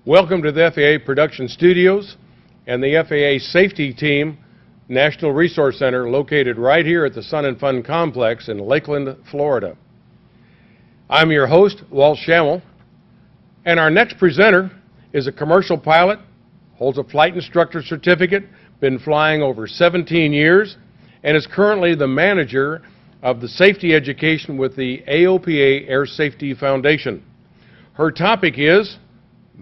Welcome to the FAA Production Studios and the FAA Safety Team National Resource Center located right here at the Sun and Fun Complex in Lakeland, Florida. I'm your host, Walt Schammel, and our next presenter is a commercial pilot, holds a flight instructor certificate, been flying over 17 years, and is currently the manager of the safety education with the AOPA Air Safety Foundation. Her topic is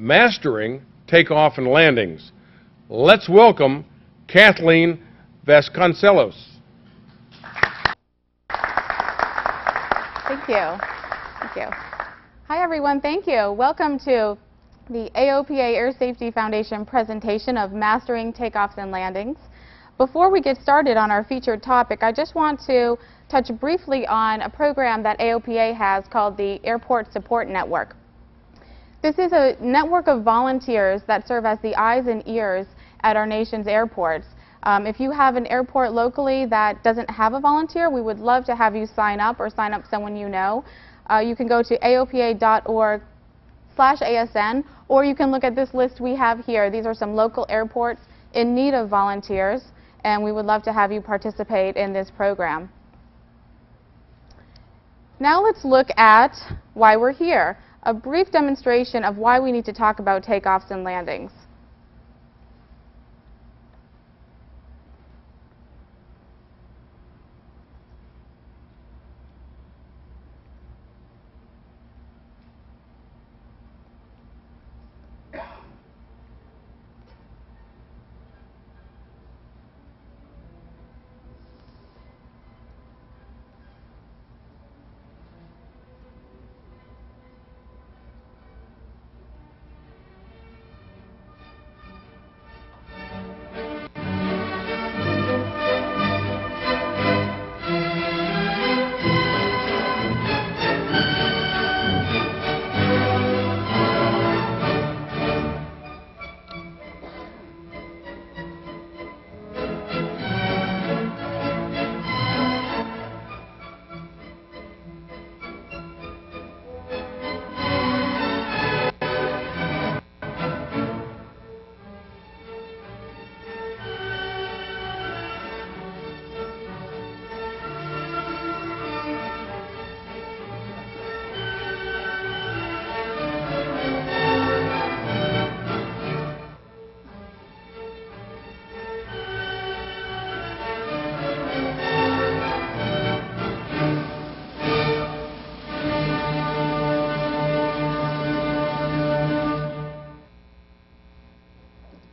Mastering Takeoff and Landings. Let's welcome Kathleen Vasconcelos. Thank you. Thank you. Hi, everyone. Thank you. Welcome to the AOPA Air Safety Foundation presentation of Mastering Takeoffs and Landings. Before we get started on our featured topic, I just want to touch briefly on a program that AOPA has called the Airport Support Network. This is a network of volunteers that serve as the eyes and ears at our nation's airports. If you have an airport locally that doesn't have a volunteer, we would love to have you sign up or sign up someone you know. You can go to aopa.org/ASN, or you can look at this list we have here. These are some local airports in need of volunteers, and we would love to have you participate in this program. Now let's look at why we're here. A brief demonstration of why we need to talk about takeoffs and landings.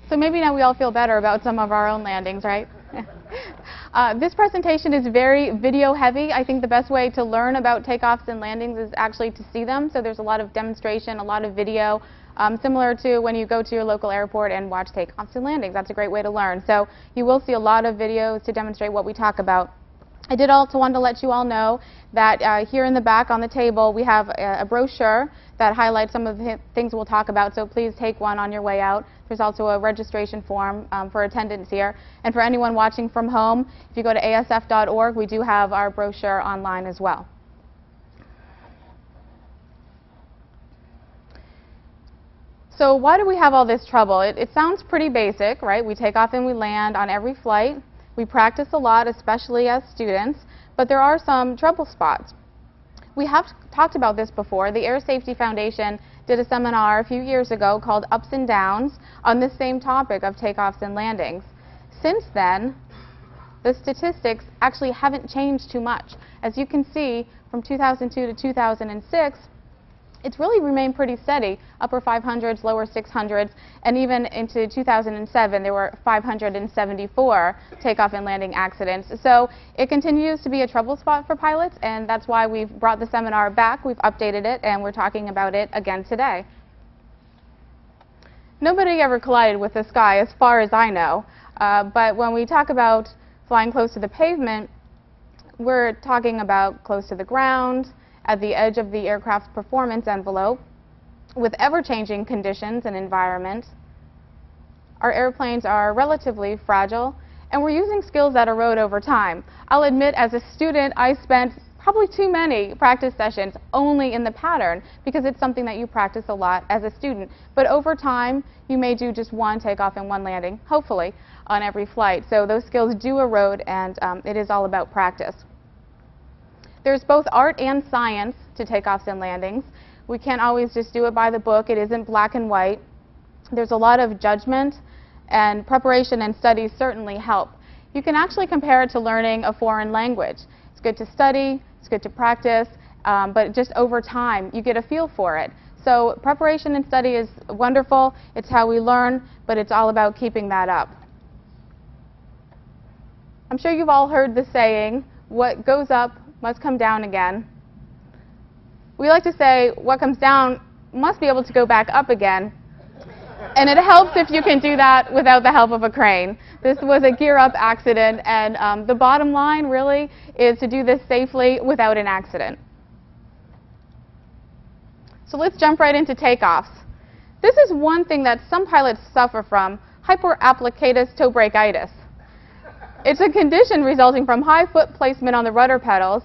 So maybe now we all feel better about some of our own landings, right? This presentation is very video heavy. I think the best way to learn about takeoffs and landings is actually to see them. So there's a lot of demonstration, a lot of video, similar to when you go to your local airport and watch takeoffs and landings. That's a great way to learn. So you will see a lot of videos to demonstrate what we talk about. I did also want to let you all know that here in the back on the table we have a brochure that highlights some of the things we'll talk about, so please take one on your way out. There's also a registration form for attendance here. And for anyone watching from home, if you go to asf.org, we do have our brochure online as well. So why do we have all this trouble? It sounds pretty basic, right? We take off and we land on every flight. We practice a lot, especially as students, but there are some trouble spots. We have talked about this before. The Air Safety Foundation did a seminar a few years ago called Ups and Downs on this same topic of takeoffs and landings. Since then, the statistics actually haven't changed too much. As you can see, from 2002 to 2006, it's really remained pretty steady, upper 500s, lower 600s, and even into 2007 there were 574 takeoff and landing accidents. So it continues to be a trouble spot for pilots, and that's why we've brought the seminar back, we've updated it, and we're talking about it again today. Nobody ever collided with the sky as far as I know, but when we talk about flying close to the pavement, we're talking about close to the ground, at the edge of the aircraft's performance envelope, with ever-changing conditions and environments. Our airplanes are relatively fragile, and we're using skills that erode over time. I'll admit, as a student, I spent probably too many practice sessions only in the pattern because it's something that you practice a lot as a student. But over time, you may do just one takeoff and one landing, hopefully, on every flight. So those skills do erode, and it is all about practice. There's both art and science to takeoffs and landings. We can't always just do it by the book. It isn't black and white. There's a lot of judgment, and preparation and study certainly help. You can actually compare it to learning a foreign language. It's good to study, it's good to practice, but just over time you get a feel for it. So preparation and study is wonderful. It's how we learn, but it's all about keeping that up. I'm sure you've all heard the saying, what goes up must come down again. We like to say what comes down must be able to go back up again. And it helps if you can do that without the help of a crane. This was a gear-up accident, and the bottom line really is to do this safely without an accident. So let's jump right into takeoffs. This is one thing that some pilots suffer from, hyperapplicatus toe brachitis. It's a condition resulting from high foot placement on the rudder pedals.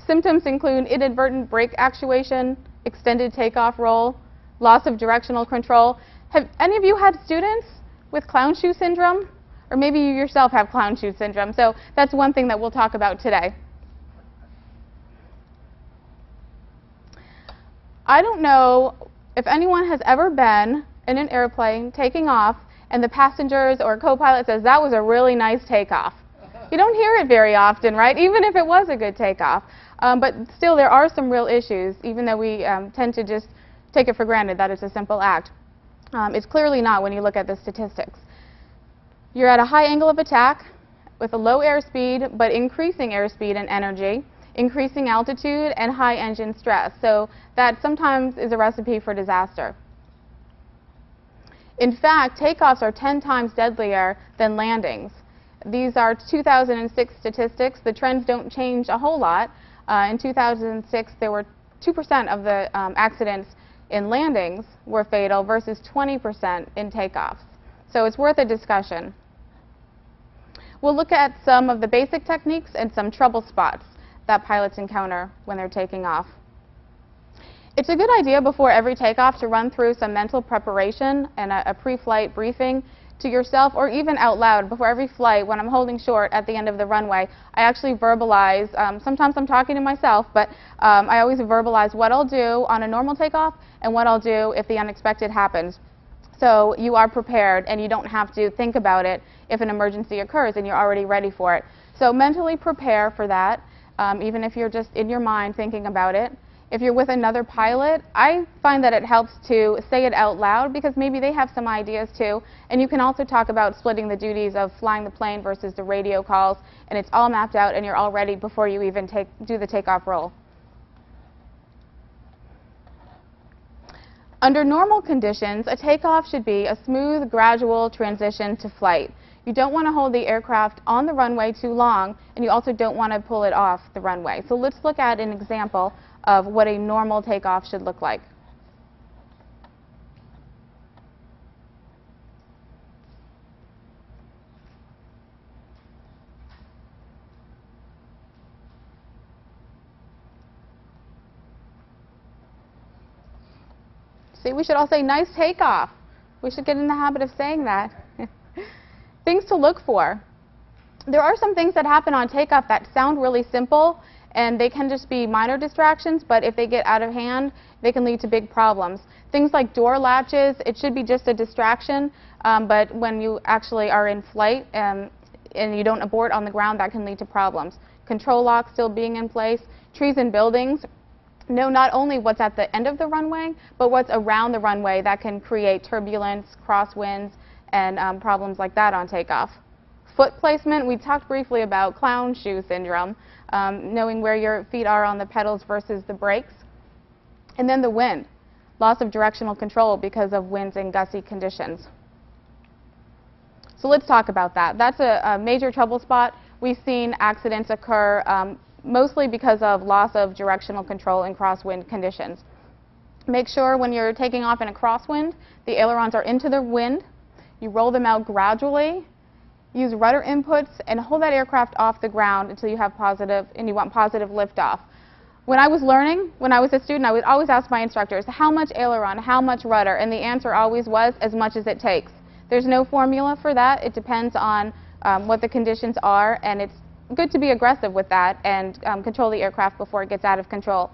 Symptoms include inadvertent brake actuation, extended takeoff roll, loss of directional control. Have any of you had students with clown shoe syndrome? Or maybe you yourself have clown shoe syndrome. So that's one thing that we'll talk about today. I don't know if anyone has ever been in an airplane taking off and the passengers or co-pilot says, that was a really nice takeoff. You don't hear it very often, right? Even if it was a good takeoff. But still, there are some real issues, even though we tend to just take it for granted that it's a simple act. It's clearly not when you look at the statistics. You're at a high angle of attack with a low airspeed, but increasing airspeed and energy, increasing altitude, and high engine stress. So that sometimes is a recipe for disaster. In fact, takeoffs are 10 times deadlier than landings. These are 2006 statistics. The trends don't change a whole lot. In 2006, there were 2% of the accidents in landings were fatal versus 20% in takeoffs. So it's worth a discussion. We'll look at some of the basic techniques and some trouble spots that pilots encounter when they're taking off. It's a good idea before every takeoff to run through some mental preparation and a pre-flight briefing to yourself, or even out loud before every flight. When I'm holding short at the end of the runway, I actually verbalize, sometimes I'm talking to myself, but I always verbalize what I'll do on a normal takeoff and what I'll do if the unexpected happens. So you are prepared and you don't have to think about it if an emergency occurs and you're already ready for it. So mentally prepare for that, even if you're just in your mind thinking about it. If you're with another pilot, I find that it helps to say it out loud because maybe they have some ideas too. And you can also talk about splitting the duties of flying the plane versus the radio calls, and it's all mapped out and you're all ready before you even do the takeoff roll. Under normal conditions, a takeoff should be a smooth, gradual transition to flight. You don't want to hold the aircraft on the runway too long, and you also don't want to pull it off the runway. So let's look at an example of what a normal takeoff should look like. See, we should all say nice takeoff. We should get in the habit of saying that. Things to look for. There are some things that happen on takeoff that sound really simple, and they can just be minor distractions, but if they get out of hand, they can lead to big problems. Things like door latches, it should be just a distraction, but when you actually are in flight and you don't abort on the ground, that can lead to problems. Control lock still being in place. Trees and buildings, know not only what's at the end of the runway, but what's around the runway that can create turbulence, crosswinds, and problems like that on takeoff. Foot placement, we talked briefly about clown shoe syndrome, knowing where your feet are on the pedals versus the brakes. And then the wind, loss of directional control because of winds and gusty conditions. So let's talk about that. That's a major trouble spot. We've seen accidents occur mostly because of loss of directional control in crosswind conditions. Make sure when you're taking off in a crosswind, the ailerons are into the wind. You roll them out gradually. Use rudder inputs and hold that aircraft off the ground until you have positive, and you want positive liftoff. When I was learning, when I was a student, I would always ask my instructors, how much aileron, how much rudder? And the answer always was, as much as it takes. There's no formula for that. It depends on what the conditions are, and it's good to be aggressive with that and control the aircraft before it gets out of control.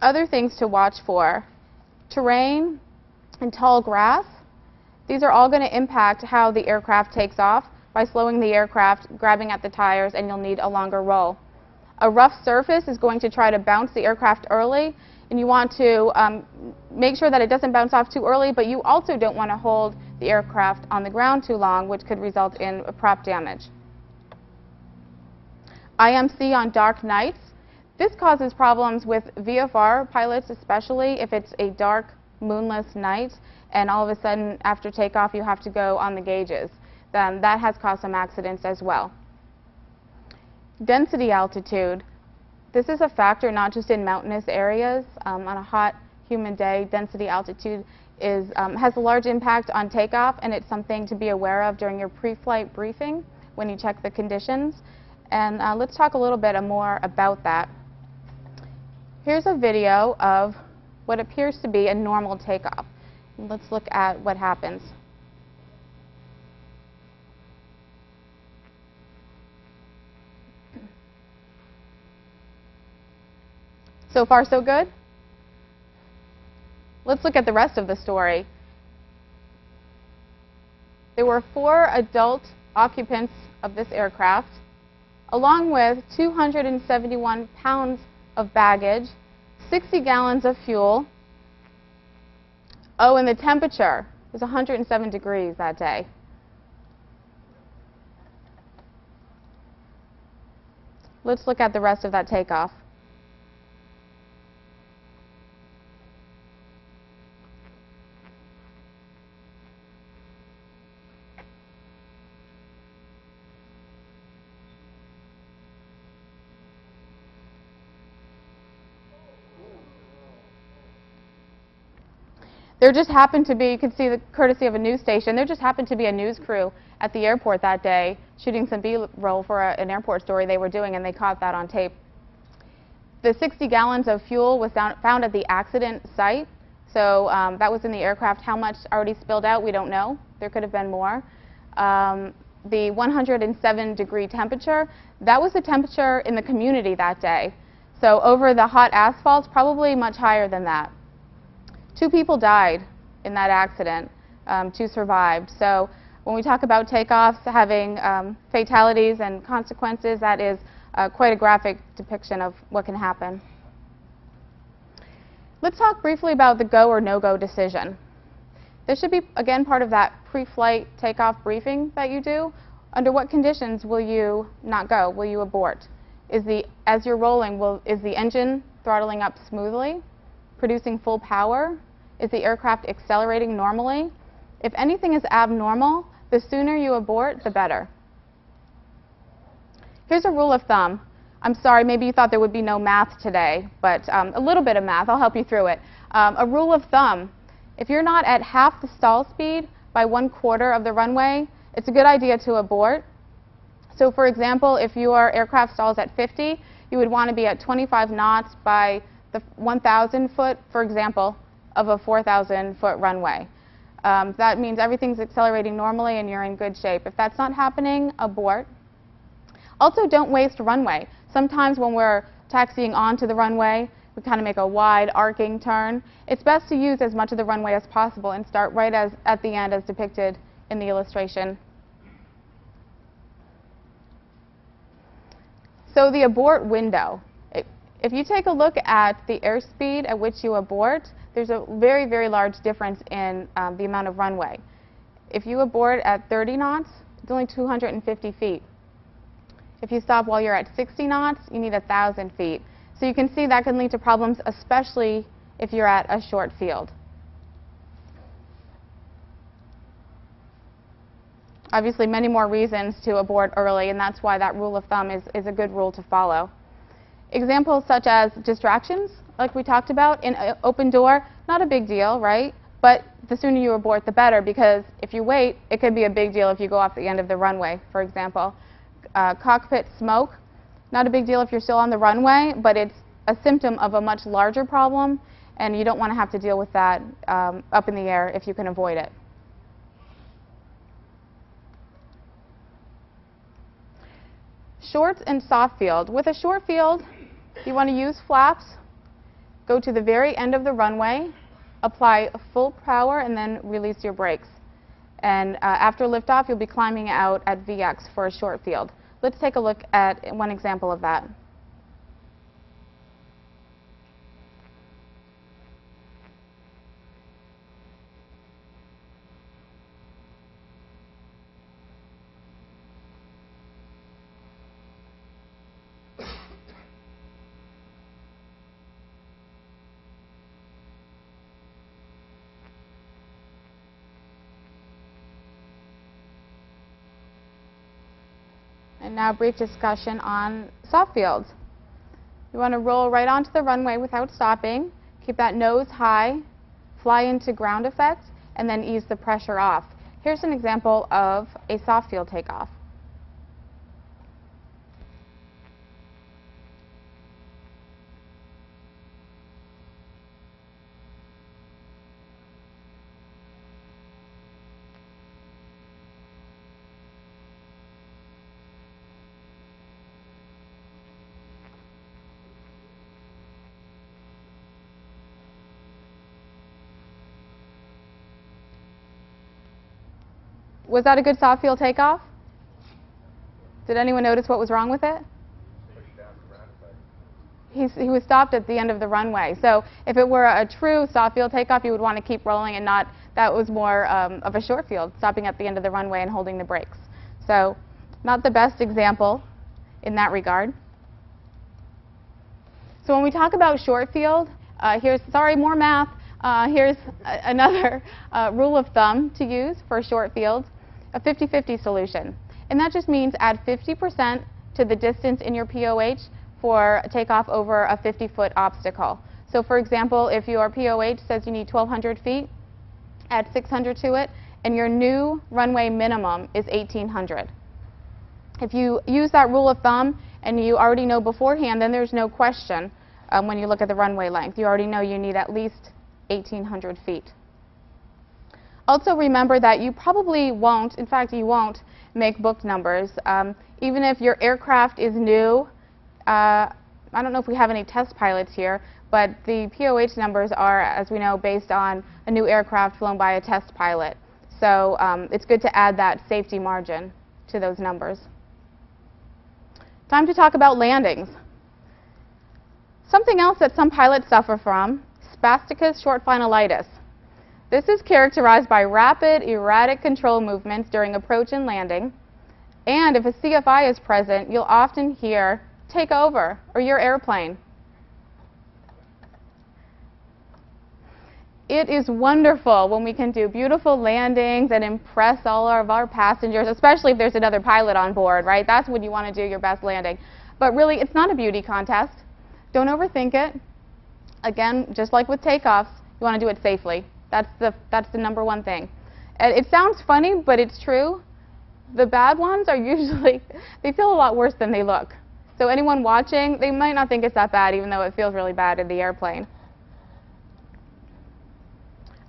Other things to watch for: terrain and tall grass. These are all going to impact how the aircraft takes off. By slowing the aircraft, grabbing at the tires, and you'll need a longer roll. A rough surface is going to try to bounce the aircraft early, and you want to make sure that it doesn't bounce off too early, but you also don't want to hold the aircraft on the ground too long, which could result in prop damage. IMC on dark nights. This causes problems with VFR pilots, especially if it's a dark, moonless night, and all of a sudden, after takeoff, you have to go on the gauges. That has caused some accidents as well. Density altitude. This is a factor not just in mountainous areas. On a hot, humid day, density altitude has a large impact on takeoff, and it's something to be aware of during your pre-flight briefing when you check the conditions. And let's talk a little bit more about that. Here's a video of what appears to be a normal takeoff. Let's look at what happens. So far, so good? Let's look at the rest of the story. There were 4 adult occupants of this aircraft, along with 271 pounds of baggage, 60 gallons of fuel. Oh, and the temperature was 107 degrees that day. Let's look at the rest of that takeoff. There just happened to be, you can see the courtesy of a news station, there just happened to be a news crew at the airport that day shooting some B-roll for an airport story they were doing, and they caught that on tape. The 60 gallons of fuel was found at the accident site, so that was in the aircraft. How much already spilled out, we don't know. There could have been more. The 107 degree temperature, that was the temperature in the community that day. So over the hot asphalt, probably much higher than that. 2 people died in that accident, 2 survived. So when we talk about takeoffs having fatalities and consequences, that is quite a graphic depiction of what can happen. Let's talk briefly about the go or no-go decision. This should be, again, part of that pre-flight takeoff briefing that you do. Under what conditions will you not go? Will you abort? As you're rolling, is the engine throttling up smoothly, producing full power? Is the aircraft accelerating normally? If anything is abnormal, the sooner you abort, the better. Here's a rule of thumb. I'm sorry, maybe you thought there would be no math today, but a little bit of math, I'll help you through it. A rule of thumb, if you're not at half the stall speed by 1/4 of the runway, it's a good idea to abort. So for example, if your aircraft stalls at 50, you would want to be at 25 knots by the 1,000 foot, for example, of a 4,000 foot runway. That means everything's accelerating normally and you're in good shape. If that's not happening, abort. Also, don't waste runway. Sometimes when we're taxiing onto the runway, we kind of make a wide arcing turn. It's best to use as much of the runway as possible and start right at the end as depicted in the illustration. So the abort window. If you take a look at the airspeed at which you abort, there's a very, very large difference in the amount of runway. If you abort at 30 knots, it's only 250 feet. If you stop while you're at 60 knots, you need 1,000 feet. So you can see that can lead to problems, especially if you're at a short field. Obviously, many more reasons to abort early, and that's why that rule of thumb is a good rule to follow. Examples such as distractions, like we talked about, in an open door, not a big deal, right? But the sooner you abort, the better, because if you wait, it could be a big deal if you go off the end of the runway, for example. Cockpit smoke. Not a big deal if you're still on the runway, but it's a symptom of a much larger problem, and you don't want to have to deal with that up in the air if you can avoid it. Short and soft field. With a short field, you want to use flaps, go to the very end of the runway, apply full power, and then release your brakes. And after liftoff, you'll be climbing out at VX for a short field. Let's take a look at one example of that. And now a brief discussion on soft fields. You want to roll right onto the runway without stopping, keep that nose high, fly into ground effect, and then ease the pressure off. Here's an example of a soft field takeoff. Was that a good soft field takeoff? Did anyone notice what was wrong with it? He was stopped at the end of the runway. So if it were a true soft field takeoff, you would want to keep rolling and not, that was more of a short field, stopping at the end of the runway and holding the brakes. So not the best example in that regard. So when we talk about short field, more math. Here's another rule of thumb to use for short fields, a 50-50 solution. And that just means add 50% to the distance in your POH for a takeoff over a 50-foot obstacle. So for example, if your POH says you need 1,200 feet, add 600 to it, and your new runway minimum is 1,800. If you use that rule of thumb and you already know beforehand, then there's no question when you look at the runway length. You already know you need at least 1,800 feet. Also remember that you probably won't, in fact you won't, make booked numbers. Even if your aircraft is new, I don't know if we have any test pilots here, but the POH numbers are, as we know, based on a new aircraft flown by a test pilot. So it's good to add that safety margin to those numbers. Time to talk about landings. Something else that some pilots suffer from, spasticus short finalitis. This is characterized by rapid, erratic control movements during approach and landing. And if a CFI is present, you'll often hear, "Take over," or "your airplane." It is wonderful when we can do beautiful landings and impress all of our passengers, especially if there's another pilot on board, right? That's when you want to do your best landing. But really, it's not a beauty contest. Don't overthink it. Again, just like with takeoffs, you want to do it safely. That's the number one thing. And it sounds funny, but it's true. The bad ones are usually, they feel a lot worse than they look. So anyone watching, they might not think it's that bad, even though it feels really bad in the airplane.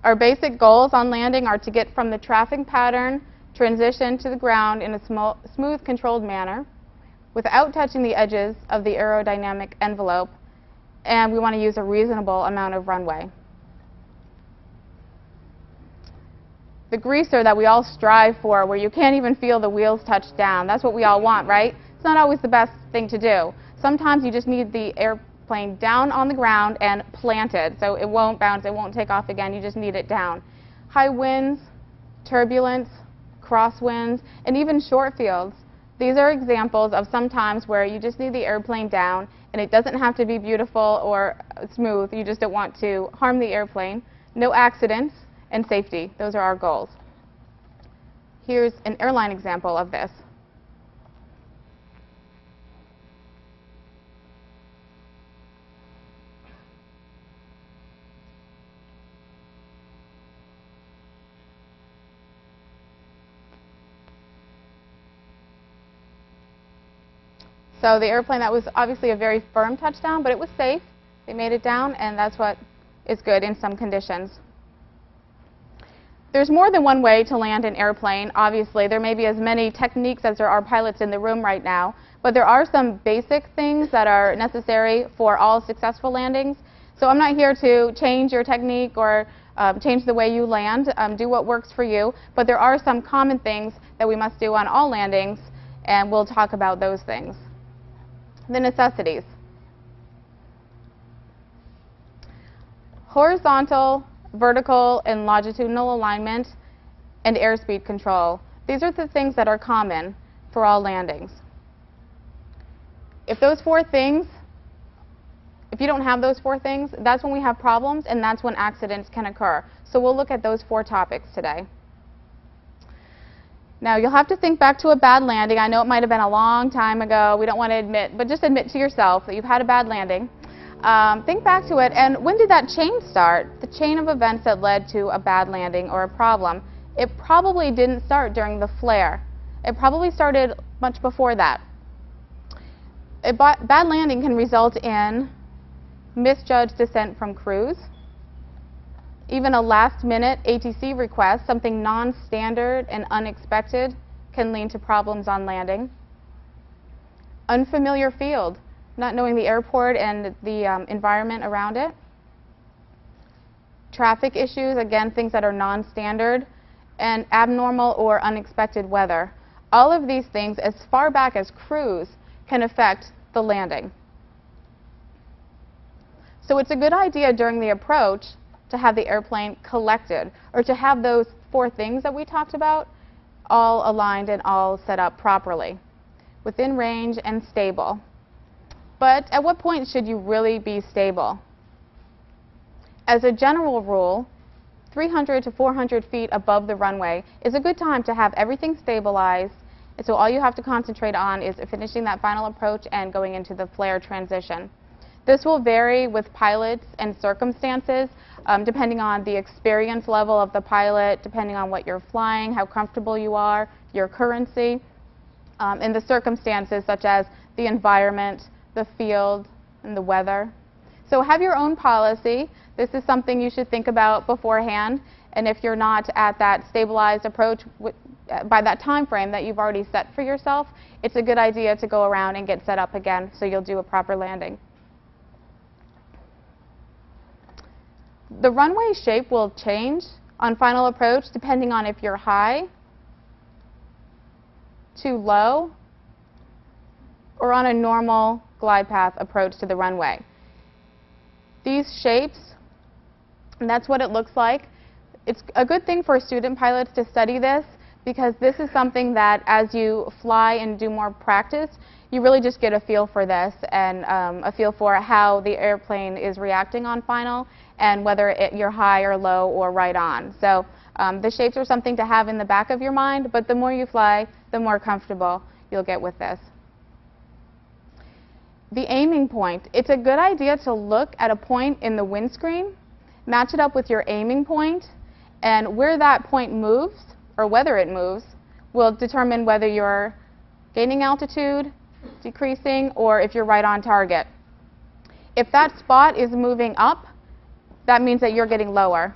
Our basic goals on landing are to get from the traffic pattern, transition to the ground in a smooth, controlled manner, without touching the edges of the aerodynamic envelope, and we want to use a reasonable amount of runway. The greaser that we all strive for, where you can't even feel the wheels touch down, that's what we all want, right? It's not always the best thing to do. Sometimes you just need the airplane down on the ground and planted, so it won't bounce, it won't take off again, you just need it down. High winds, turbulence, crosswinds, and even short fields. These are examples of some times where you just need the airplane down, and it doesn't have to be beautiful or smooth, you just don't want to harm the airplane. No accidents, and safety. Those are our goals. Here's an airline example of this. So the airplane, that was obviously a very firm touchdown, but it was safe. They made it down, and that's what is good in some conditions. There's more than one way to land an airplane. Obviously, there may be as many techniques as there are pilots in the room right now, but there are some basic things that are necessary for all successful landings. So I'm not here to change your technique or change the way you land. Do what works for you. But there are some common things that we must do on all landings, and we'll talk about those things. The necessities. Horizontal, vertical, and longitudinal alignment, and airspeed control. These are the things that are common for all landings. If you don't have those 4 things, that's when we have problems, and that's when accidents can occur. So we'll look at those 4 topics today. Now, you'll have to think back to a bad landing. I know it might have been a long time ago. We don't want to admit, but just admit to yourself that you've had a bad landing. Think back to it, and when did that chain start? The chain of events that led to a bad landing or a problem. It probably didn't start during the flare. It probably started much before that. A bad landing can result in misjudged descent from cruise, even a last-minute ATC request, something non-standard and unexpected, can lead to problems on landing. Unfamiliar field, not knowing the airport and the environment around it. Traffic issues, again, things that are non-standard. And abnormal or unexpected weather. All of these things, as far back as cruise, can affect the landing. So it's a good idea during the approach to have the airplane collected, or to have those 4 things that we talked about all aligned and all set up properly, within range and stable. But at what point should you really be stable? As a general rule, 300 to 400 feet above the runway is a good time to have everything stabilized, and so all you have to concentrate on is finishing that final approach and going into the flare transition. This will vary with pilots and circumstances, depending on the experience level of the pilot, depending on what you're flying, how comfortable you are, your currency, and the circumstances such as the environment, the field, and the weather. So have your own policy. This is something you should think about beforehand, and if you're not at that stabilized approach by that time frame that you've already set for yourself, it's a good idea to go around and get set up again so you'll do a proper landing. The runway shape will change on final approach depending on if you're high, too low, or on a normal glide path approach to the runway. These shapes, and that's what it looks like. It's a good thing for student pilots to study this, because this is something that as you fly and do more practice, you really just get a feel for this and a feel for how the airplane is reacting on final and whether you're high or low or right on. So the shapes are something to have in the back of your mind, but the more you fly, the more comfortable you'll get with this. The aiming point. It's a good idea to look at a point in the windscreen, match it up with your aiming point, and where that point moves, or whether it moves, will determine whether you're gaining altitude, decreasing, or if you're right on target. If that spot is moving up, that means that you're getting lower.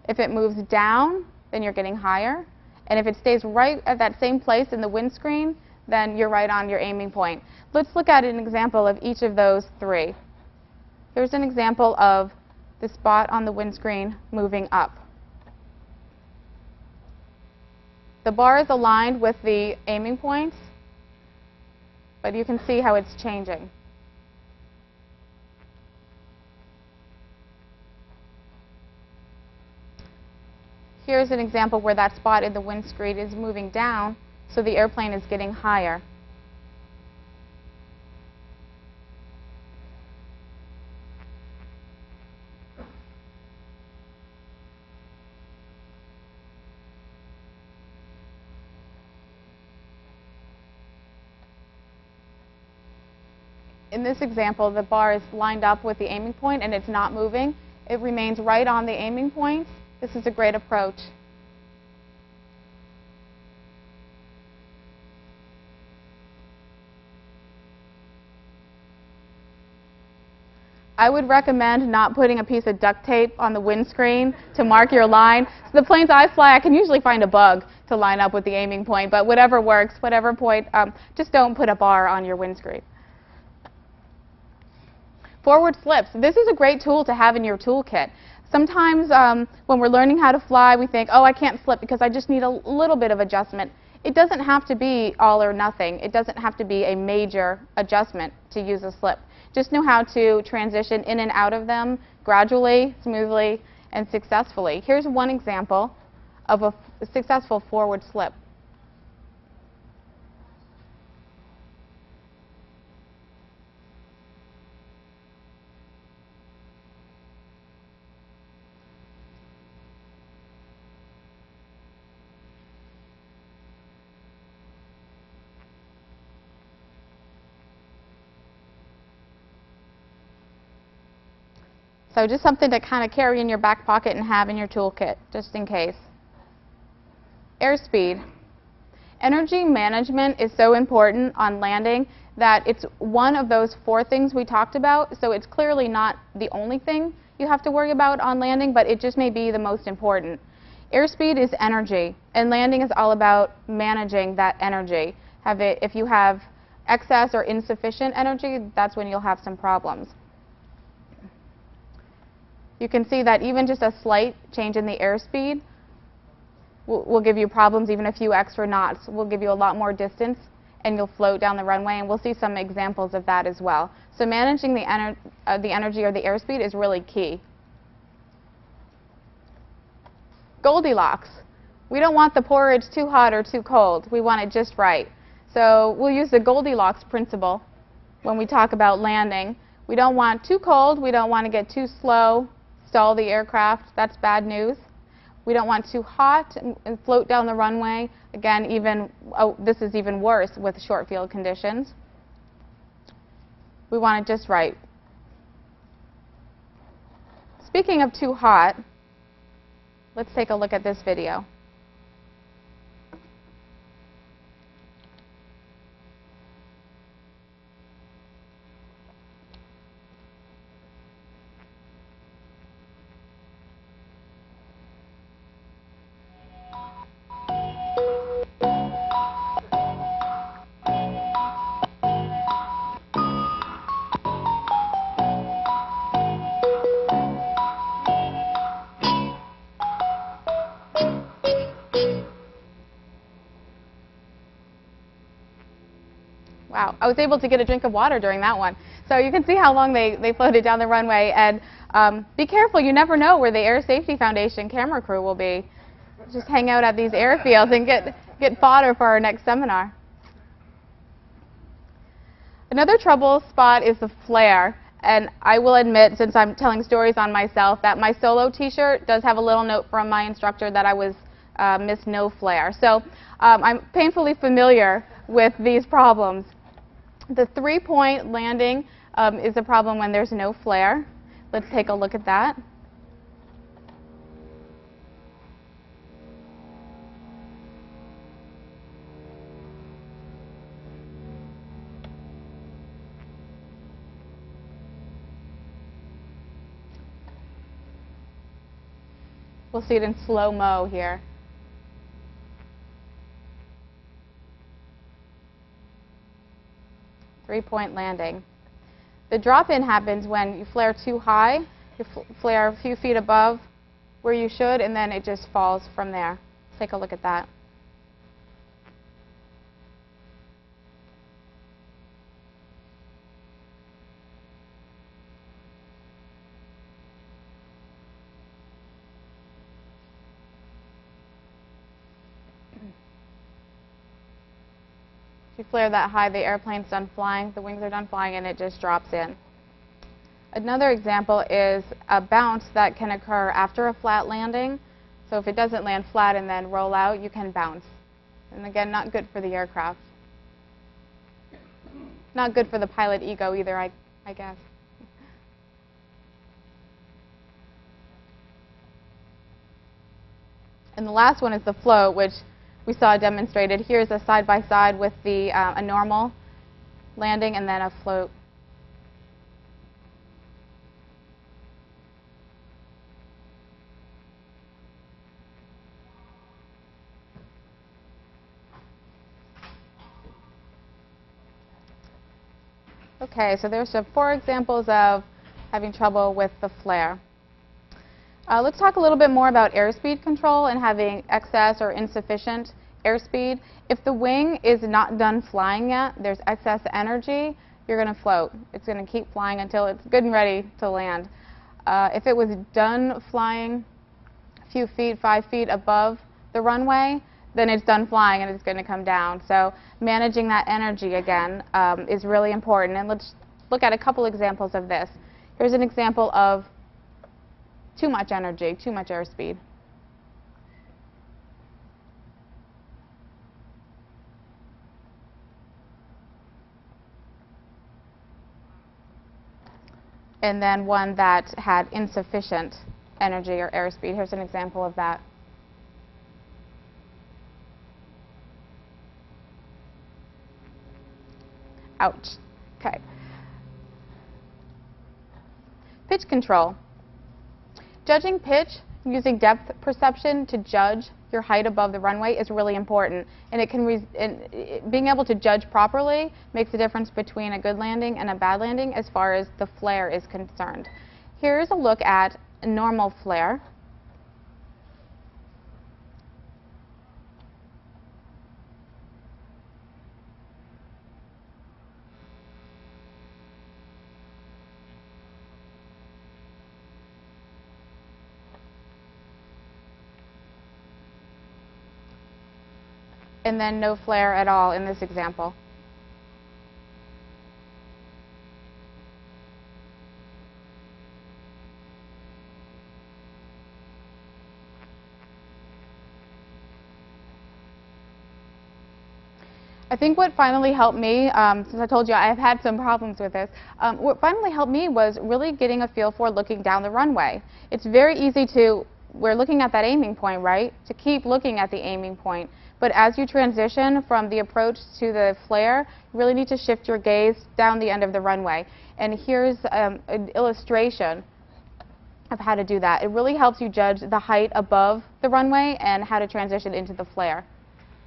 If it moves down, then you're getting higher. And if it stays right at that same place in the windscreen, then you're right on your aiming point. Let's look at an example of each of those 3. Here's an example of the spot on the windscreen moving up. The bar is aligned with the aiming points, but you can see how it's changing. Here's an example where that spot in the windscreen is moving down, so the airplane is getting higher. In this example, the bar is lined up with the aiming point and it's not moving. It remains right on the aiming point. This is a great approach. I would recommend not putting a piece of duct tape on the windscreen to mark your line. So the planes I fly, I can usually find a bug to line up with the aiming point, but whatever works, whatever point, just don't put a bar on your windscreen. Forward slips. This is a great tool to have in your toolkit. Sometimes when we're learning how to fly, we think, oh, I can't slip because I just need a little bit of adjustment. It doesn't have to be all or nothing. It doesn't have to be a major adjustment to use a slip. Just know how to transition in and out of them gradually, smoothly, and successfully. Here's one example of a successful forward slip. So just something to kind of carry in your back pocket and have in your toolkit, just in case. Airspeed. Energy management is so important on landing that it's one of those 4 things we talked about, so it's clearly not the only thing you have to worry about on landing, but it just may be the most important. Airspeed is energy, and landing is all about managing that energy. If you have excess or insufficient energy, that's when you'll have some problems. You can see that even just a slight change in the airspeed will give you problems. Even a few extra knots will give you a lot more distance, and you'll float down the runway, and we'll see some examples of that as well. So managing the energy or the airspeed is really key. Goldilocks. We don't want the porridge too hot or too cold. We want it just right. So we'll use the Goldilocks principle when we talk about landing. We don't want too cold. We don't want to get too slow, stall the aircraft. That's bad news. We don't want too hot and float down the runway. Again, this is even worse with short field conditions. We want it just right. Speaking of too hot, let's take a look at this video. Wow, I was able to get a drink of water during that one. So you can see how long they floated down the runway. And be careful, you never know where the Air Safety Foundation camera crew will be. Just hang out at these airfields and get fodder for our next seminar. Another trouble spot is the flare. And I will admit, since I'm telling stories on myself, that my solo t-shirt does have a little note from my instructor that I was Miss No Flare. So I'm painfully familiar with these problems. The 3-point landing is a problem when there's no flare. Let's take a look at that. We'll see it in slow-mo here. Three-point landing. The drop-in happens when you flare too high, you flare a few feet above where you should, and then it just falls from there. Let's take a look at that. If you flare that high, the airplane's done flying, the wings are done flying, and it just drops in. Another example is a bounce that can occur after a flat landing. So if it doesn't land flat and then roll out, you can bounce. And again, not good for the aircraft. Not good for the pilot ego either, I guess. And the last one is the float, which we saw demonstrated. Here's a side-by-side with a normal landing and then a float. Okay, so there's 4 examples of having trouble with the flare. Let's talk a little bit more about airspeed control and having excess or insufficient airspeed. If the wing is not done flying yet, there's excess energy, you're going to float. It's going to keep flying until it's good and ready to land. If it was done flying a few feet, 5 feet above the runway, then it's done flying and it's going to come down. So managing that energy again is really important. And let's look at a couple examples of this. Here's an example of too much energy, too much airspeed. And then one that had insufficient energy or airspeed. Here's an example of that. Ouch. Okay. Pitch control. Judging pitch using depth perception to judge your height above the runway is really important. And being able to judge properly makes a difference between a good landing and a bad landing as far as the flare is concerned. Here's a look at a normal flare. And then no flare at all in this example. I think what finally helped me, since I told you I've had some problems with this, what finally helped me was really getting a feel for looking down the runway. It's very easy to, we're looking at that aiming point, right? To keep looking at the aiming point. But as you transition from the approach to the flare, you really need to shift your gaze down the end of the runway. And here's an illustration of how to do that. It really helps you judge the height above the runway and how to transition into the flare.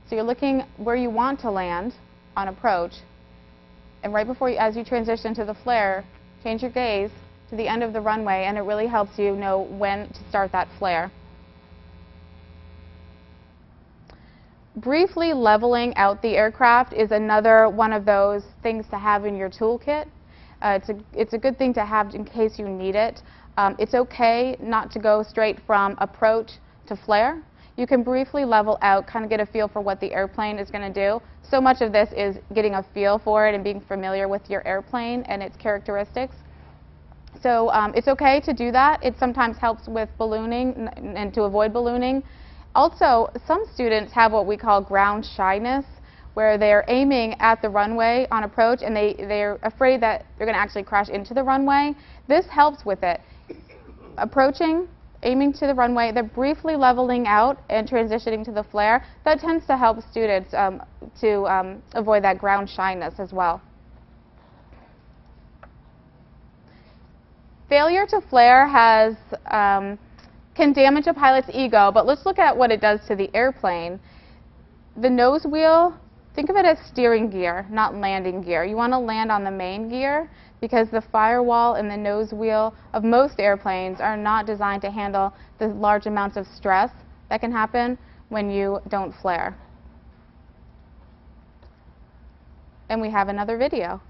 So you're looking where you want to land on approach, and right before you, as you transition to the flare, change your gaze to the end of the runway, and it really helps you know when to start that flare. Briefly leveling out the aircraft is another one of those things to have in your toolkit. It's a good thing to have in case you need it. It's okay not to go straight from approach to flare. You can briefly level out, kind of get a feel for what the airplane is going to do. So much of this is getting a feel for it and being familiar with your airplane and its characteristics. So it's okay to do that. It sometimes helps with ballooning and to avoid ballooning. Also, some students have what we call ground shyness, where they're aiming at the runway on approach and they're afraid that they're going to actually crash into the runway. This helps with it. Approaching, aiming to the runway, they're briefly leveling out and transitioning to the flare. That tends to help students to avoid that ground shyness as well. Failure to flare can damage a pilot's ego, but let's look at what it does to the airplane. The nose wheel, think of it as steering gear, not landing gear. You want to land on the main gear because the firewall and the nose wheel of most airplanes are not designed to handle the large amounts of stress that can happen when you don't flare. And we have another video.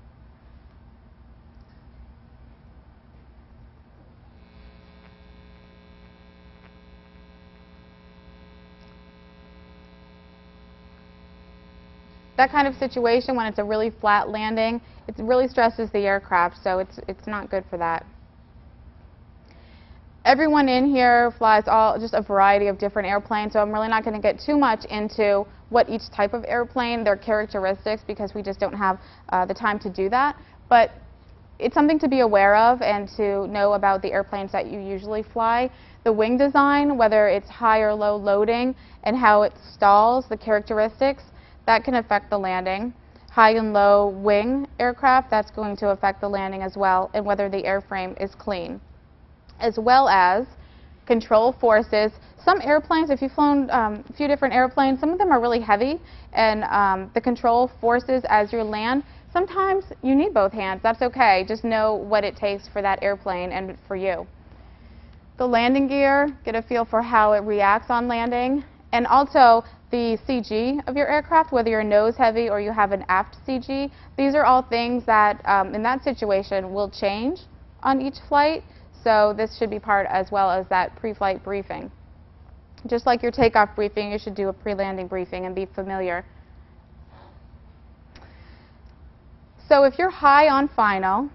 That kind of situation, when it's a really flat landing, it really stresses the aircraft, so it's not good for that. Everyone in here flies just a variety of different airplanes, so I'm really not going to get too much into what each type of airplane, their characteristics, because we just don't have the time to do that. But it's something to be aware of and to know about the airplanes that you usually fly. The wing design, whether it's high or low loading, and how it stalls, the characteristics, that can affect the landing. High and low wing aircraft, that's going to affect the landing as well, and whether the airframe is clean. As well as control forces. Some airplanes, if you've flown a few different airplanes, some of them are really heavy, and the control forces as you land Sometimes you need both hands. That's okay. Just know what it takes for that airplane and for you. The landing gear, get a feel for how it reacts on landing, and also the CG of your aircraft, whether you're nose heavy or you have an aft CG. These are all things that, in that situation, will change on each flight. So this should be part as well as that pre-flight briefing. Just like your takeoff briefing, you should do a pre-landing briefing and be familiar. So if you're high on final,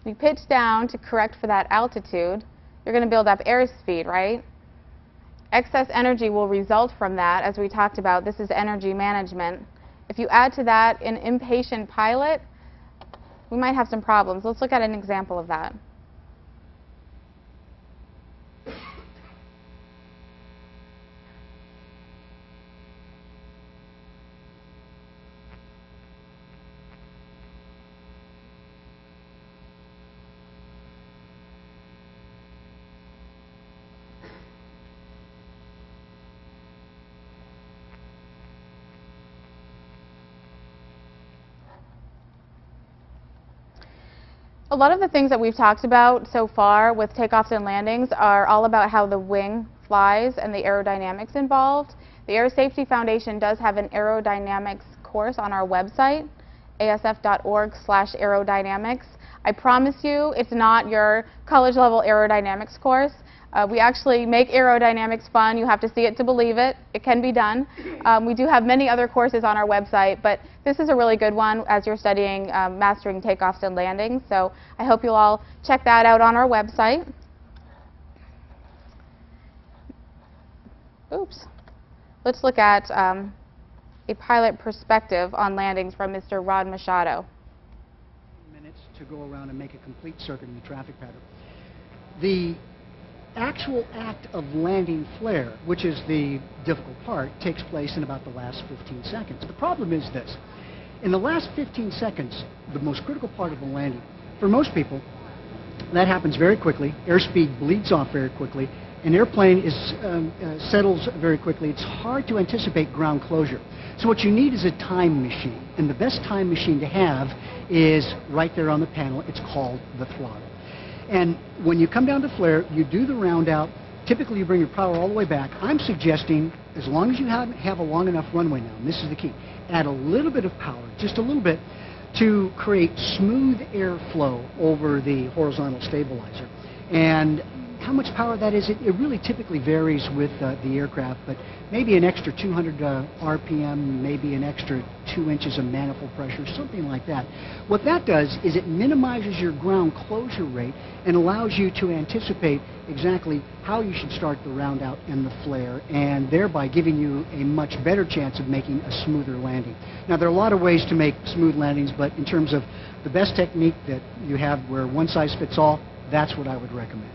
you pitch down to correct for that altitude, you're going to build up airspeed, right? Excess energy will result from that, as we talked about. This is energy management. If you add to that an impatient pilot, we might have some problems. Let's look at an example of that. A lot of the things that we've talked about so far with takeoffs and landings are all about how the wing flies and the aerodynamics involved. The Air Safety Foundation does have an aerodynamics course on our website, asf.org/aerodynamics. I promise you it's not your college level aerodynamics course. We actually make aerodynamics fun. You have to see it to believe it. It can be done. We do have many other courses on our website, but this is a really good one as you're studying mastering takeoffs and landings. So I hope you'll all check that out on our website. Oops. Let's look at a pilot perspective on landings from Mr. Rod Machado. Minutes to go around and make a complete circuit in the traffic pattern. The actual act of landing flare, which is the difficult part, takes place in about the last 15 seconds. The problem is this. In the last 15 seconds, the most critical part of the landing, for most people, that happens very quickly. Airspeed bleeds off very quickly. An airplane settles very quickly. It's hard to anticipate ground closure. So what you need is a time machine. And the best time machine to have is right there on the panel. It's called the throttle. And when you come down to flare, you do the round out. Typically, you bring your power all the way back. I'm suggesting, as long as you have a long enough runway now, and this is the key, add a little bit of power, just a little bit, to create smooth airflow over the horizontal stabilizer. And how much power that is, it really typically varies with the aircraft, but maybe an extra 200 RPM, maybe an extra 2 inches of manifold pressure, something like that. What that does is it minimizes your ground closure rate and allows you to anticipate exactly how you should start the round out and the flare, and thereby giving you a much better chance of making a smoother landing. Now, there are a lot of ways to make smooth landings, but in terms of the best technique that you have where one size fits all, that's what I would recommend.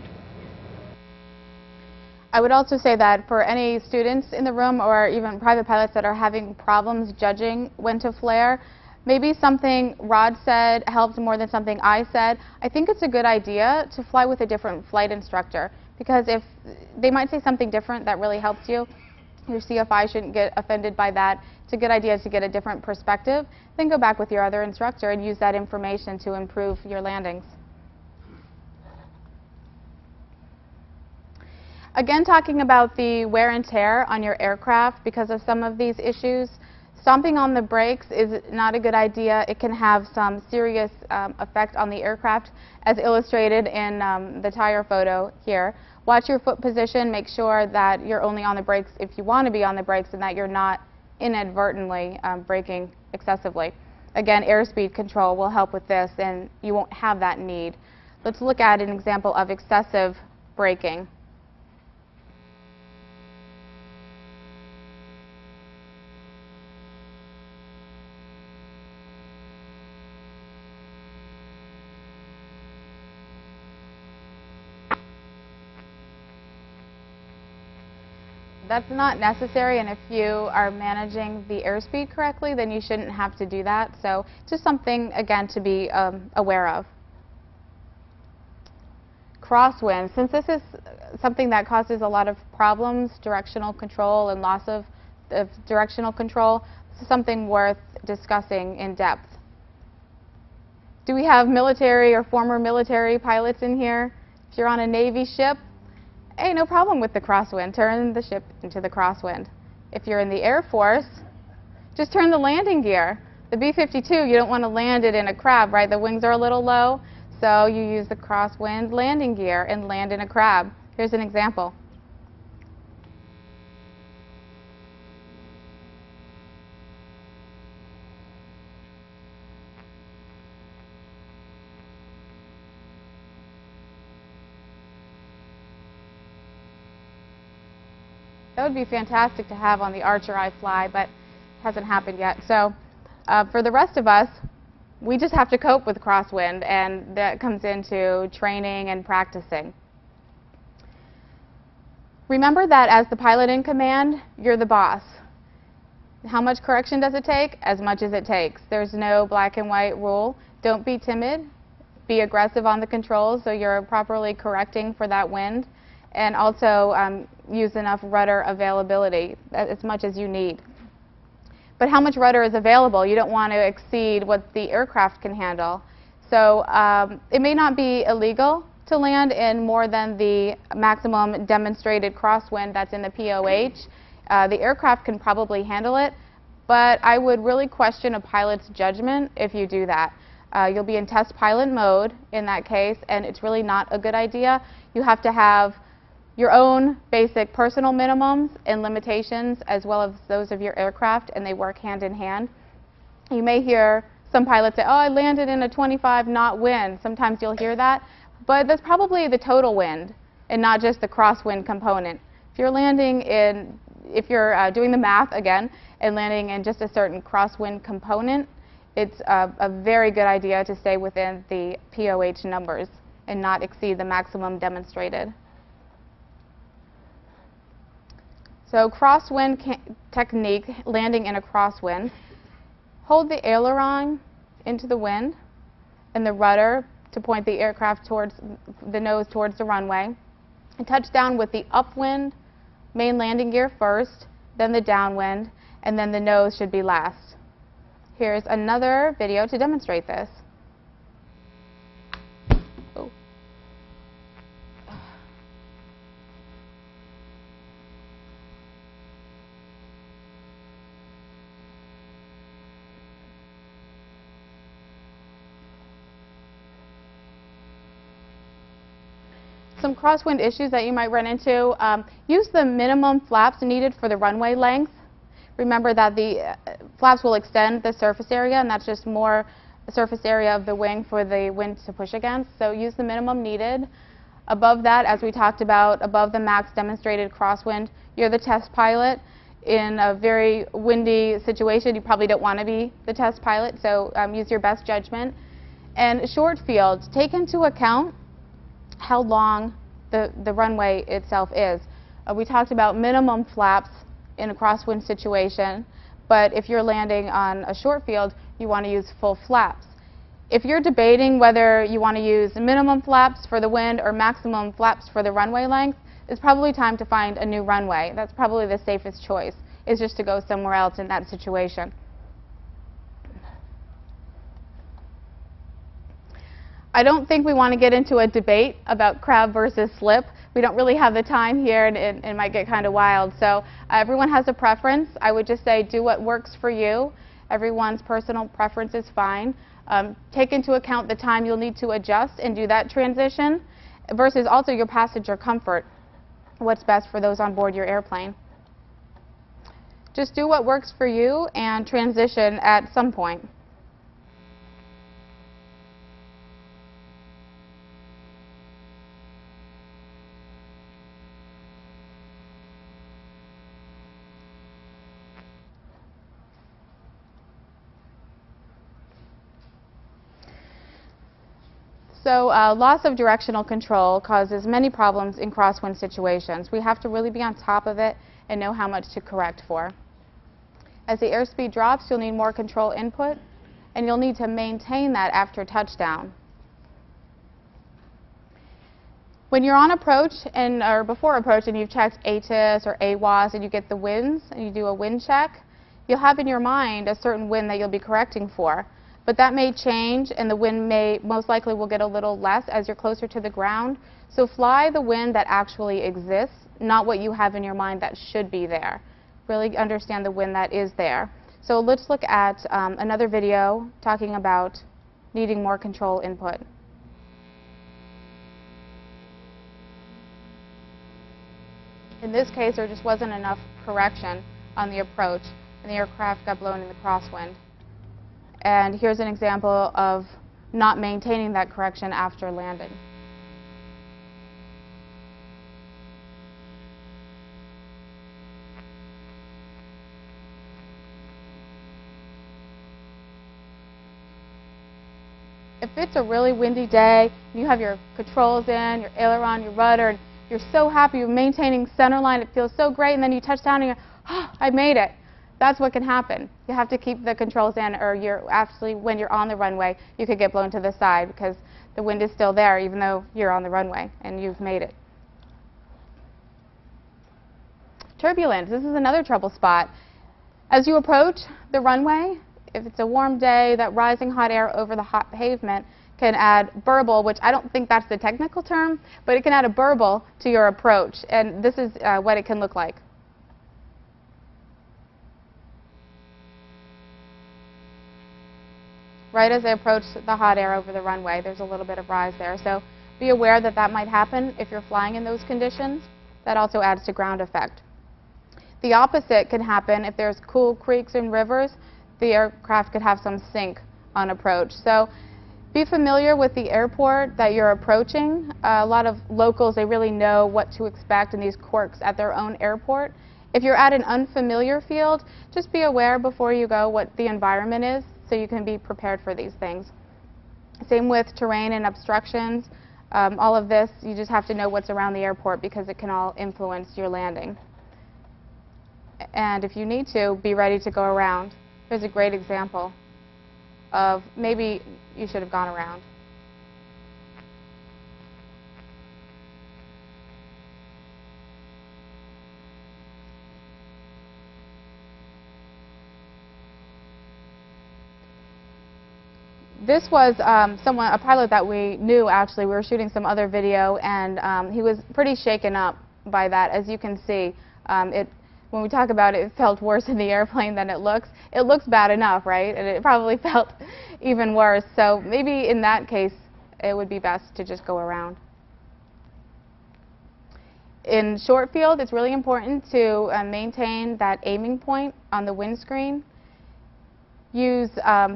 I would also say that for any students in the room or even private pilots that are having problems judging when to flare, maybe something Rod said helped more than something I said. I think it's a good idea to fly with a different flight instructor, because if they might say something different that really helps you, your CFI shouldn't get offended by that. It's a good idea to get a different perspective. Then go back with your other instructor and use that information to improve your landings. Again, talking about the wear and tear on your aircraft because of some of these issues, stomping on the brakes is not a good idea. It can have some serious effect on the aircraft, as illustrated in the tire photo here. Watch your foot position. Make sure that you're only on the brakes if you want to be on the brakes and that you're not inadvertently braking excessively. Again, airspeed control will help with this, and you won't have that need. Let's look at an example of excessive braking. That's not necessary, and if you are managing the airspeed correctly, then you shouldn't have to do that. So just something, again, to be aware of. Crosswind. Since this is something that causes a lot of problems, directional control and loss of directional control, this is something worth discussing in depth. Do we have military or former military pilots in here? If you're on a Navy ship, hey, no problem with the crosswind. Turn the ship into the crosswind. If you're in the Air Force, just turn the landing gear. The B-52, you don't want to land it in a crab, right? The wings are a little low, so you use the crosswind landing gear and land in a crab. Here's an example. That would be fantastic to have on the Archer I Fly, but it hasn't happened yet. So for the rest of us, we just have to cope with crosswind, and that comes into training and practicing. Remember that as the pilot in command, you're the boss. How much correction does it take? As much as it takes. There's no black and white rule. Don't be timid. Be aggressive on the controls so you're properly correcting for that wind. And also use enough rudder availability, as much as you need. But how much rudder is available? You don't want to exceed what the aircraft can handle. So it may not be illegal to land in more than the maximum demonstrated crosswind that's in the POH. The aircraft can probably handle it, but I would really question a pilot's judgment if you do that. You'll be in test pilot mode in that case, and it's really not a good idea. You have to have your own basic personal minimums and limitations as well as those of your aircraft, and they work hand in hand. You may hear some pilots say, oh, I landed in a 25-knot wind. Sometimes you'll hear that, but that's probably the total wind and not just the crosswind component. If you're landing in, if you're doing the math again and landing in just a certain crosswind component, it's a very good idea to stay within the POH numbers and not exceed the maximum demonstrated. So crosswind technique, landing in a crosswind. Hold the aileron into the wind and the rudder to point the aircraft towards the nose towards the runway. And touch down with the upwind, main landing gear first, then the downwind, and then the nose should be last. Here's another video to demonstrate this. Oh. Some crosswind issues that you might run into. Use the minimum flaps needed for the runway length. Remember that the flaps will extend the surface area, and that's just more surface area of the wing for the wind to push against. So use the minimum needed. Above that, as we talked about, above the max demonstrated crosswind, you're the test pilot. In a very windy situation, you probably don't want to be the test pilot, so use your best judgment. And short fields, take into account how long the runway itself is. We talked about minimum flaps in a crosswind situation, but if you're landing on a short field, you want to use full flaps. If you're debating whether you want to use minimum flaps for the wind or maximum flaps for the runway length, it's probably time to find a new runway. That's probably the safest choice, is just to go somewhere else in that situation. I don't think we want to get into a debate about crab versus slip. We don't really have the time here, and it might get kind of wild. So everyone has a preference. I would just say do what works for you. Everyone's personal preference is fine. Take into account the time you'll need to adjust and do that transition versus also your passenger comfort. What's best for those on board your airplane. Just do what works for you and transition at some point. So loss of directional control causes many problems in crosswind situations. We have to really be on top of it and know how much to correct for. As the airspeed drops, you'll need more control input, and you'll need to maintain that after touchdown. When you're on approach or before approach and you've checked ATIS or AWOS and you get the winds and you do a wind check, you'll have in your mind a certain wind that you'll be correcting for. but that may change and the wind may most likely will get a little less as you're closer to the ground. So fly the wind that actually exists, not what you have in your mind that should be there. Really understand the wind that is there. So let's look at another video talking about needing more control input. In this case, there just wasn't enough correction on the approach, and the aircraft got blown in the crosswind. And here's an example of not maintaining that correction after landing. If it's a really windy day, you have your controls in, your aileron, your rudder, and you're so happy you're maintaining center line, it feels so great, and then you touch down and you're, oh, I made it. That's what can happen. You have to keep the controls in, or you're actually, when you're on the runway, you could get blown to the side because the wind is still there even though you're on the runway and you've made it. Turbulence. This is another trouble spot. As you approach the runway, if it's a warm day, that rising hot air over the hot pavement can add burble, which I don't think that's the technical term, but it can add a burble to your approach, and this is what it can look like. Right as I approach the hot air over the runway, there's a little bit of rise there. So be aware that that might happen if you're flying in those conditions. That also adds to ground effect. The opposite can happen if there's cool creeks and rivers. The aircraft could have some sink on approach. So be familiar with the airport that you're approaching. A lot of locals, they really know what to expect in these quirks at their own airport. If you're at an unfamiliar field, just be aware before you go what the environment is so you can be prepared for these things. Same with terrain and obstructions. All of this, you just have to know what's around the airport because it can all influence your landing. And if you need to, be ready to go around. Here's a great example of maybe you should have gone around. This was a pilot that we knew actually. We were shooting some other video and he was pretty shaken up by that. As you can see, when we talk about it, it felt worse in the airplane than it looks. It looks bad enough, right? And it probably felt even worse. So maybe in that case, it would be best to just go around. In short field, it's really important to maintain that aiming point on the windscreen. Use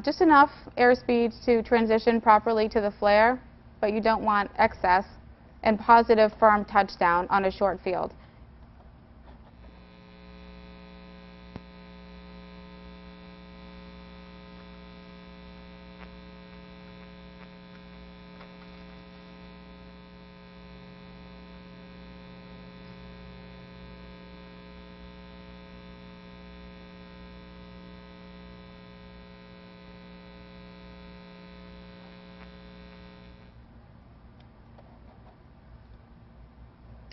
just enough airspeed to transition properly to the flare, but you don't want excess, and positive firm touchdown on a short field.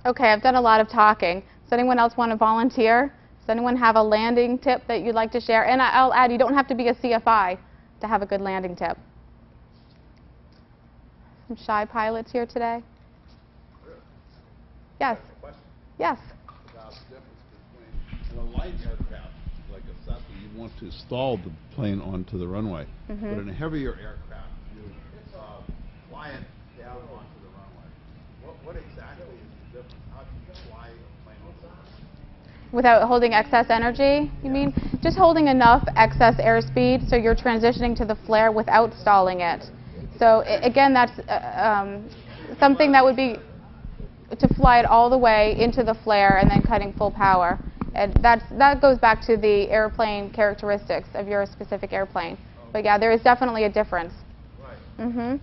Okay, I've done a lot of talking. Does anyone else want to volunteer? Does anyone have a landing tip that you'd like to share? And I'll add, you don't have to be a CFI to have a good landing tip. Some shy pilots here today? Yes. Yes. About the difference between in a light aircraft, like a Cessna, you want to stall the plane onto the runway. But in a heavier aircraft, you fly it down onto the runway. What exactly is the difference? How do you fly a plane onto the runway? Without holding excess energy, you mean? Just holding enough excess airspeed so you're transitioning to the flare without stalling it. So again, that's something that would be to fly it all the way into the flare and then cutting full power. And that goes back to the airplane characteristics of your specific airplane. But yeah, there is definitely a difference. Right. Mm-hmm.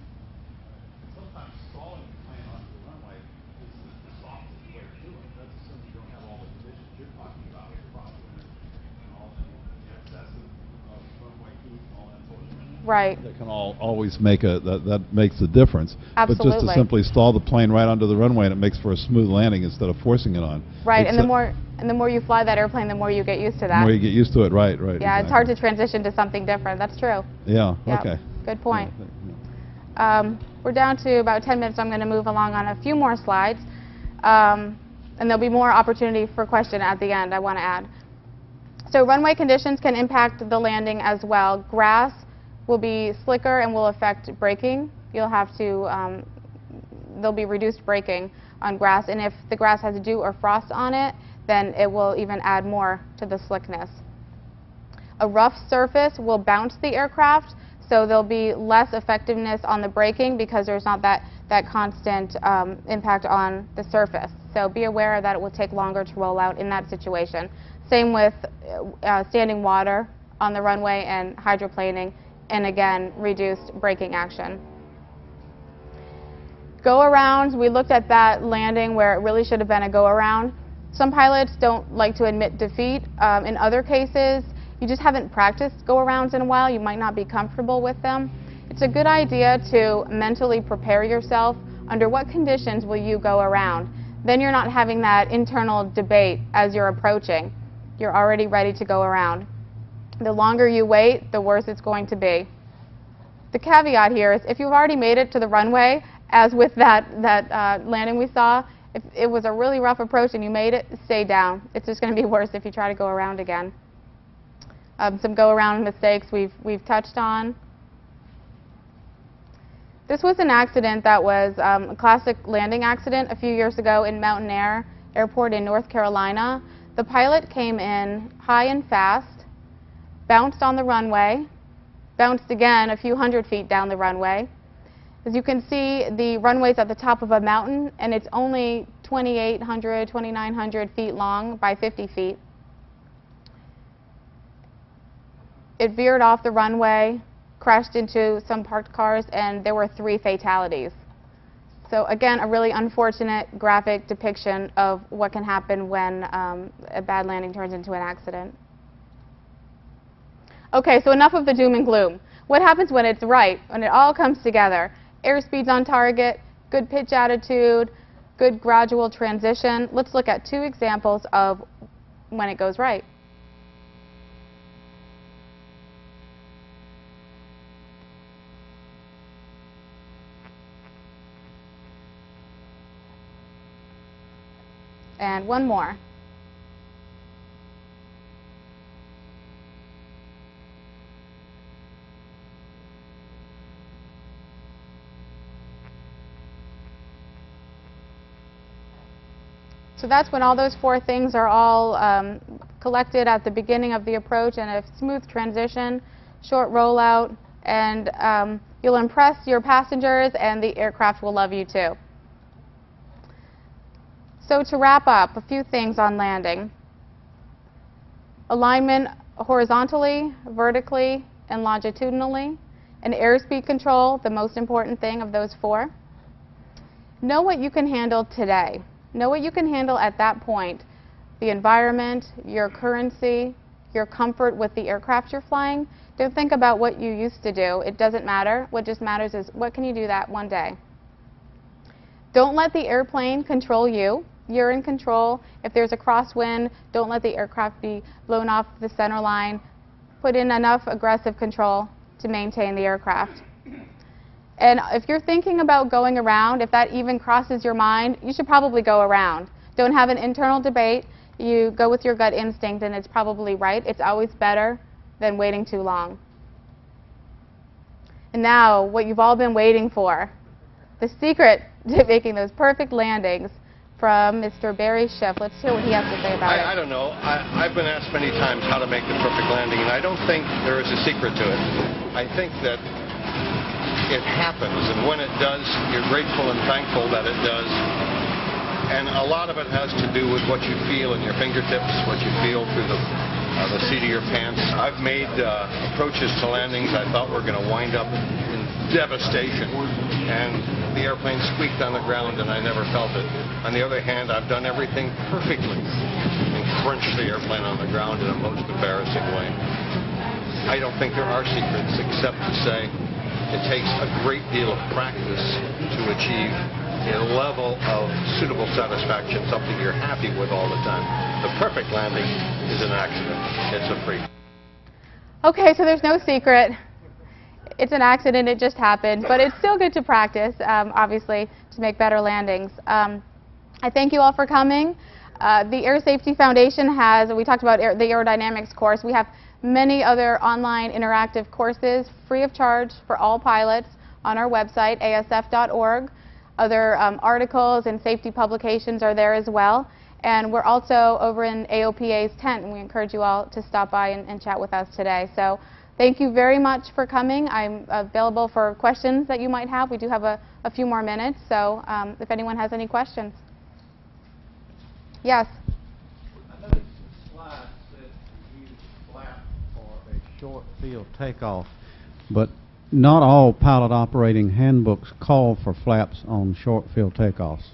Sometimes stalling the plane onto the runway is the softest way to do it. That's assuming you don't have all the conditions you're talking about, crosswind and all the excessive runway heat and all that sort of thing. Right. that can always make that makes a difference. Absolutely. But just to simply stall the plane right onto the runway, and it makes for a smooth landing instead of forcing it on. Right, and the more you fly that airplane, the more you get used to that. The more you get used to it, right. Yeah, Exactly. it's hard to transition to something different. That's true. Yeah, Yep. okay. Good point. Yeah. We're down to about 10 minutes. I'm going to move along on a few more slides. And there'll be more opportunity for question at the end, I want to add. So runway conditions can impact the landing as well. Grass will be slicker and will affect braking. You'll have to, there'll be reduced braking on grass. And if the grass has dew or frost on it, then it will even add more to the slickness. A rough surface will bounce the aircraft, so there'll be less effectiveness on the braking because there's not that constant impact on the surface. So be aware that it will take longer to roll out in that situation. Same with standing water on the runway and hydroplaning, and again, reduced braking action. Go-arounds, we looked at that landing where it really should have been a go-around. Some pilots don't like to admit defeat. In other cases, you just haven't practiced go-arounds in a while. You might not be comfortable with them. It's a good idea to mentally prepare yourself under what conditions will you go around. Then you're not having that internal debate as you're approaching. You're already ready to go around. The longer you wait, the worse it's going to be. The caveat here is if you've already made it to the runway, as with that landing we saw, if it was a really rough approach and you made it, stay down. It's just going to be worse if you try to go around again. Some go-around mistakes we've touched on. This was an accident that was a classic landing accident a few years ago in Mountain Air Airport in North Carolina. The pilot came in high and fast, bounced on the runway, bounced again a few hundred feet down the runway. As you can see, the runway's at the top of a mountain, and it's only 2,800, 2,900 feet long by 50 feet. It veered off the runway, crashed into some parked cars, and there were 3 fatalities. So again, a really unfortunate graphic depiction of what can happen when a bad landing turns into an accident. Okay, so enough of the doom and gloom. What happens when it's right, when it all comes together? Airspeed's on target, good pitch attitude, good gradual transition. Let's look at 2 examples of when it goes right. And one more. So that's when all those 4 things are all collected at the beginning of the approach, and a smooth transition, short rollout, and you'll impress your passengers and the aircraft will love you too. So to wrap up, a few things on landing. Alignment horizontally, vertically, and longitudinally. And airspeed control, the most important thing of those 4. Know what you can handle today. Know what you can handle at that point. The environment, your currency, your comfort with the aircraft you're flying. Don't think about what you used to do. It doesn't matter. What just matters is what can you do that one day. Don't let the airplane control you. You're in control. If there's a crosswind, don't let the aircraft be blown off the center line. Put in enough aggressive control to maintain the aircraft. And if you're thinking about going around, if that even crosses your mind, you should probably go around. Don't have an internal debate. You go with your gut instinct, and it's probably right. It's always better than waiting too long. And now, what you've all been waiting for, the secret to making those perfect landings, from Mr. Barry Schiff. Let's hear what he has to say about it. I don't know. I've been asked many times how to make the perfect landing, and I don't think there is a secret to it. I think that it happens, and when it does, you're grateful and thankful that it does. And a lot of it has to do with what you feel in your fingertips, what you feel through the seat of your pants. I've made approaches to landings I thought were going to wind up in devastation, and the airplane squeaked on the ground and I never felt it. On the other hand, I've done everything perfectly and crunched the airplane on the ground in a most embarrassing way. I don't think there are secrets except to say it takes a great deal of practice to achieve a level of suitable satisfaction, something you're happy with all the time. The perfect landing is an accident. It's a freak. Okay, so there's no secret. It's an accident, it just happened, but it's still good to practice, obviously, to make better landings. I thank you all for coming. The Air Safety Foundation has, we talked about the aerodynamics course, we have many other online interactive courses free of charge for all pilots on our website, asf.org. Other articles and safety publications are there as well. And we're also over in AOPA's tent, and we encourage you all to stop by and chat with us today. So thank you very much for coming. I'm available for questions that you might have. We do have a few more minutes, so if anyone has any questions. Yes? I noticed the slide said you use flap for a short field takeoff, but not all pilot operating handbooks call for flaps on short field takeoffs.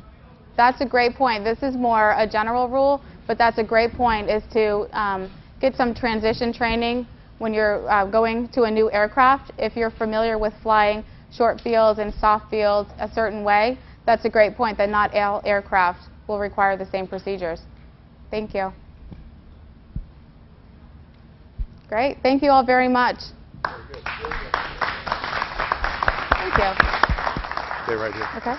That's a great point. This is more a general rule, but that's a great point, is to get some transition training when you're going to a new aircraft. If you're familiar with flying short fields and soft fields a certain way, that's a great point, that not all aircraft will require the same procedures. Thank you. Great. Thank you all very much. Very good. Thank you. Stay right here. Okay.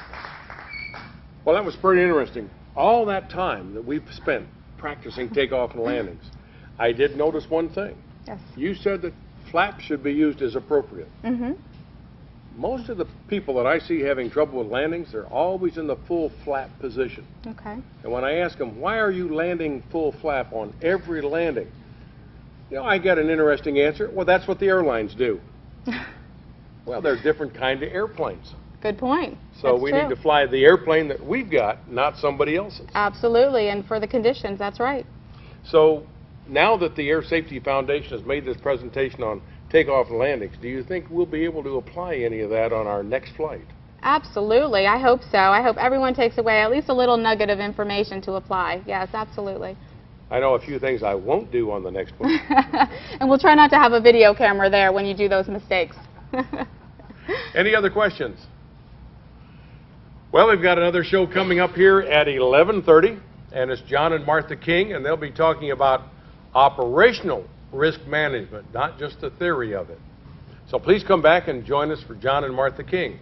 Well, that was pretty interesting. All that time that we've spent practicing takeoff and landings, I did notice one thing. Yes. You said that flaps should be used as appropriate. Mm-hmm. Most of the people that I see having trouble with landings, they're always in the full flap position. Okay. And when I ask them, why are you landing full flap on every landing? You know, I get an interesting answer. Well, that's what the airlines do. Well, they're different kind of airplanes. Good point. So That's we true. need to fly the airplane that we've got, not somebody else's. Absolutely, and for the conditions, that's right. So now that the Air Safety Foundation has made this presentation on takeoff and landings, do you think we'll be able to apply any of that on our next flight? Absolutely. I hope so. I hope everyone takes away at least a little nugget of information to apply. Yes, absolutely. I know a few things I won't do on the next one. And we'll try not to have a video camera there when you do those mistakes. Any other questions? Well, we've got another show coming up here at 11:30, and it's John and Martha King, and they'll be talking about operational risk management, not just the theory of it. So please come back and join us for John and Martha King.